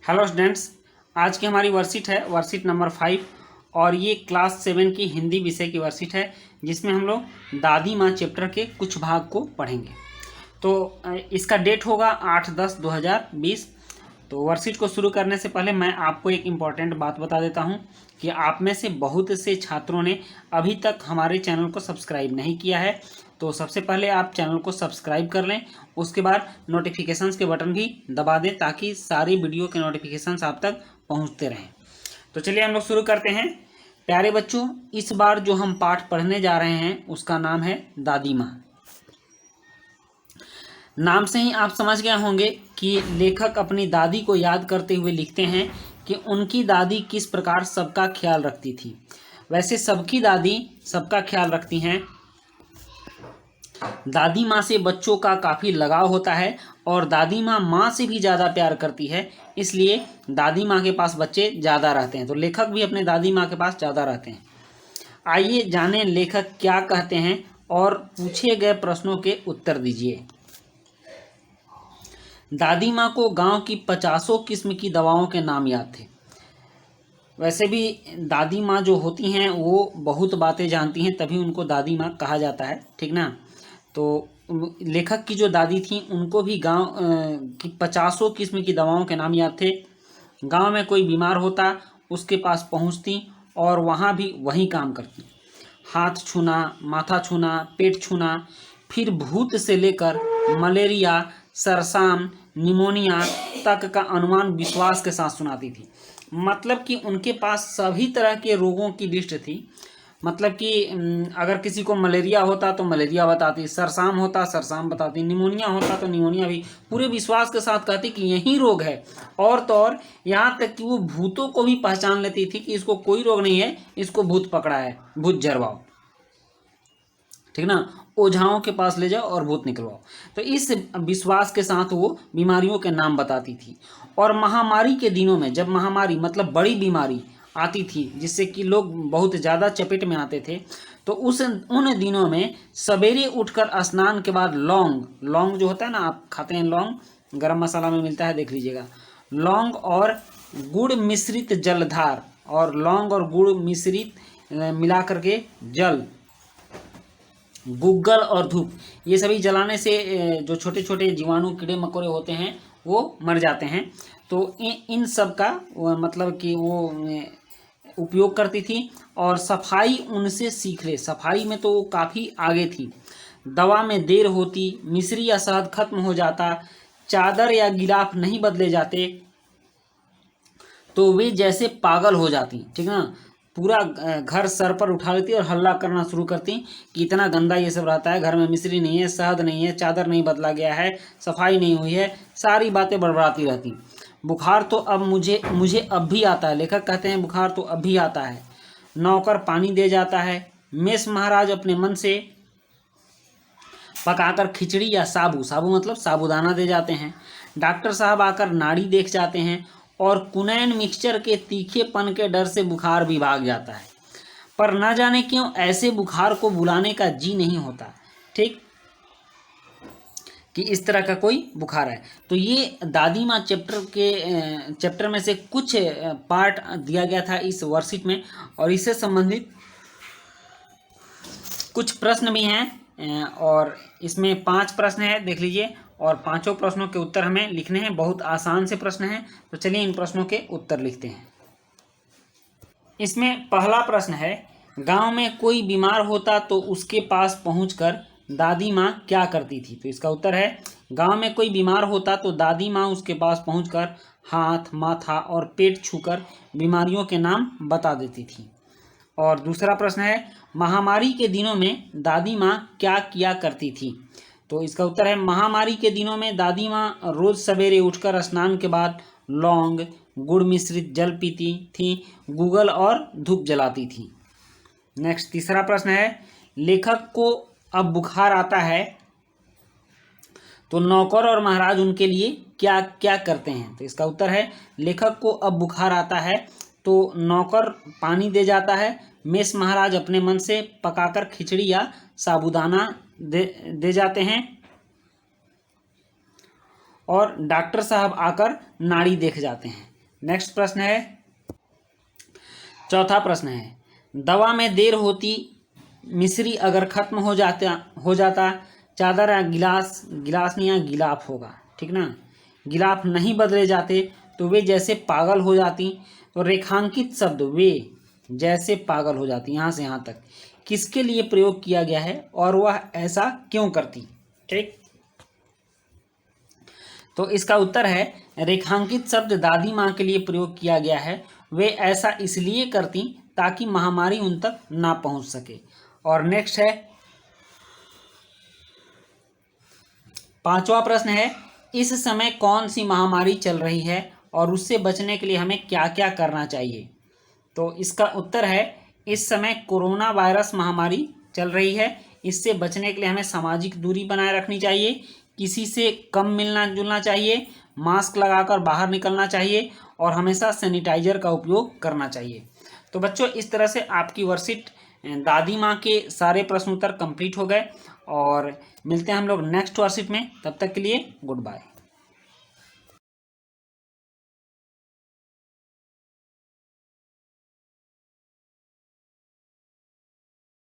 Hello students, आज की हमारी वर्कशीट है वर्कशीट नंबर 5 और ये क्लास 7 की हिंदी विषय की वर्कशीट है जिसमें हम लोग दादी माँ चैप्टर के कुछ भाग को पढ़ेंगे। तो इसका डेट होगा 8/10/2020। तो वर्कशीट को शुरू करने से पहले मैं आपको एक इम्पॉर्टेंट बात बता देता हूं कि आप में से बहुत से छात्रों ने अभी तक हमारे चैनल को सब्सक्राइब नहीं किया है। तो सबसे पहले आप चैनल को सब्सक्राइब कर लें, उसके बाद नोटिफिकेशंस के बटन भी दबा दें ताकि सारी वीडियो के नोटिफिकेशंस आप तक पहुंचते रहें। तो चलिए हम लोग शुरू करते हैं। प्यारे बच्चों, इस बार जो हम पाठ पढ़ने जा रहे हैं उसका नाम है दादी माँ। नाम से ही आप समझ गए होंगे कि लेखक अपनी दादी को याद करते हुए लिखते हैं कि उनकी दादी किस प्रकार सबका ख्याल रखती थी। वैसे सबकी दादी सबका ख्याल रखती हैं। दादी माँ से बच्चों का काफ़ी लगाव होता है और दादी माँ माँ से भी ज़्यादा प्यार करती है, इसलिए दादी माँ के पास बच्चे ज़्यादा रहते हैं। तो लेखक भी अपने दादी माँ के पास ज़्यादा रहते हैं। आइए जानें लेखक क्या कहते हैं और पूछे गए प्रश्नों के उत्तर दीजिए। दादी माँ को गांव की 50 किस्म की दवाओं के नाम याद थे। वैसे भी दादी माँ जो होती हैं वो बहुत बातें जानती हैं, तभी उनको दादी माँ कहा जाता है, ठीक ना। तो लेखक की जो दादी थी उनको भी गांव की 50 किस्म की दवाओं के नाम याद थे। गांव में कोई बीमार होता उसके पास पहुंचती और वहाँ भी वही काम करती। हाथ छूना, माथा छूना, पेट छूना, फिर भूत से लेकर मलेरिया, सरसाम, निमोनिया तक का अनुमान विश्वास के साथ सुनाती थी। मतलब कि उनके पास सभी तरह के रोगों की लिस्ट थी। मतलब कि अगर किसी को मलेरिया होता तो मलेरिया बताती, सरसाम होता सरसाम बताती, निमोनिया होता तो निमोनिया भी पूरे विश्वास के साथ कहती कि यही रोग है। और तो और यहाँ तक कि वो भूतों को भी पहचान लेती थी कि इसको कोई रोग नहीं है, इसको भूत पकड़ा है, भूत झरवाओ, ठीक ना, ओझाओं के पास ले जाओ और भूत निकलवाओ। तो इस विश्वास के साथ वो बीमारियों के नाम बताती थी। और महामारी के दिनों में, जब महामारी मतलब बड़ी बीमारी आती थी जिससे कि लोग बहुत ज़्यादा चपेट में आते थे, तो उन दिनों में सवेरे उठकर स्नान के बाद लौंग जो होता है ना, आप खाते हैं लौंग, गरम मसाला में मिलता है, देख लीजिएगा, लौंग और गुड़ मिश्रित जलधार, और लौंग और गुड़ मिश्रित मिला करके जल, गुग्गल और धूप, ये सभी जलाने से जो छोटे छोटे जीवाणु कीड़े मकोड़े होते हैं वो मर जाते हैं। तो इन सब का मतलब कि वो उपयोग करती थी। और सफाई उनसे सीख ले, सफाई में तो वो काफ़ी आगे थी। दवा में देर होती, मिश्री या शहद खत्म हो जाता, चादर या गिलाफ नहीं बदले जाते तो वे जैसे पागल हो जाती, ठीक ना। पूरा घर सर पर उठा लेती और हल्ला करना शुरू करती कि इतना गंदा ये सब रहता है, घर में मिश्री नहीं है, शहद नहीं है, चादर नहीं बदला गया है, सफाई नहीं हुई है, सारी बातें बड़बड़ाती रहती। बुखार तो अब मुझे अब भी आता है, लेखक कहते हैं बुखार तो अब भी आता है। नौकर पानी दे जाता है। मेष महाराज अपने मन से पकाकर खिचड़ी या साबू मतलब साबूदाना दे जाते हैं। डॉक्टर साहब आकर नाड़ी देख जाते हैं और कुनैन मिक्सचर के तीखेपन के डर से बुखार भी भाग जाता है। पर न जाने क्यों ऐसे बुखार को बुलाने का जी नहीं होता, ठीक, कि इस तरह का कोई बुखार है। तो ये दादी माँ चैप्टर में से कुछ पार्ट दिया गया था इस वर्कशीट में, और इससे संबंधित कुछ प्रश्न भी हैं। और इसमें 5 प्रश्न है, देख लीजिए, और 5 प्रश्नों के उत्तर हमें लिखने हैं। बहुत आसान से प्रश्न हैं, तो चलिए इन प्रश्नों के उत्तर लिखते हैं। इसमें पहला प्रश्न है, गांव में कोई बीमार होता तो उसके पास पहुंचकर दादी माँ क्या करती थी। तो इसका उत्तर है, गांव में कोई बीमार होता तो दादी माँ उसके पास पहुंचकर हाथ, माथा और पेट छूकर बीमारियों के नाम बता देती थी। और दूसरा प्रश्न है, महामारी के दिनों में दादी माँ क्या किया करती थी। तो इसका उत्तर है, महामारी के दिनों में दादी माँ रोज सवेरे उठकर स्नान के बाद लौंग, गुड़ मिश्रित जल पीती थी, गूगल और धूप जलाती थी। नेक्स्ट तीसरा प्रश्न है, लेखक को अब बुखार आता है तो नौकर और महाराज उनके लिए क्या क्या करते हैं। तो इसका उत्तर है, लेखक को अब बुखार आता है तो नौकर पानी दे जाता है, मेष महाराज अपने मन से पकाकर खिचड़ी या साबूदाना दे जाते हैं, और डॉक्टर साहब आकर नाड़ी देख जाते हैं। नेक्स्ट प्रश्न है, चौथा प्रश्न है, दवा में देर होती, मिश्री अगर खत्म हो जाता चादर या गिलास, गिलास नहीं, यहाँ गिलाफ होगा, ठीक ना, गिलाफ नहीं बदले जाते तो वे जैसे पागल हो जाती। तो रेखांकित शब्द वे जैसे पागल हो जाती, यहाँ से यहाँ तक किसके लिए प्रयोग किया गया है और वह ऐसा क्यों करती, ठीक। तो इसका उत्तर है, रेखांकित शब्द दादी माँ के लिए प्रयोग किया गया है। वे ऐसा इसलिए करती ताकि महामारी उन तक ना पहुंच सके। और नेक्स्ट है, पांचवा प्रश्न है, इस समय कौन सी महामारी चल रही है और उससे बचने के लिए हमें क्या क्या करना चाहिए। तो इसका उत्तर है, इस समय कोरोना वायरस महामारी चल रही है। इससे बचने के लिए हमें सामाजिक दूरी बनाए रखनी चाहिए, किसी से कम मिलना जुलना चाहिए, मास्क लगाकर बाहर निकलना चाहिए और हमेशा सैनिटाइजर का उपयोग करना चाहिए। तो बच्चों, इस तरह से आपकी वर्कशीट दादी माँ के सारे प्रश्न उत्तर कंप्लीट हो गए और मिलते हैं हम लोग नेक्स्ट वर्कशीट में। तब तक के लिए गुड बाय।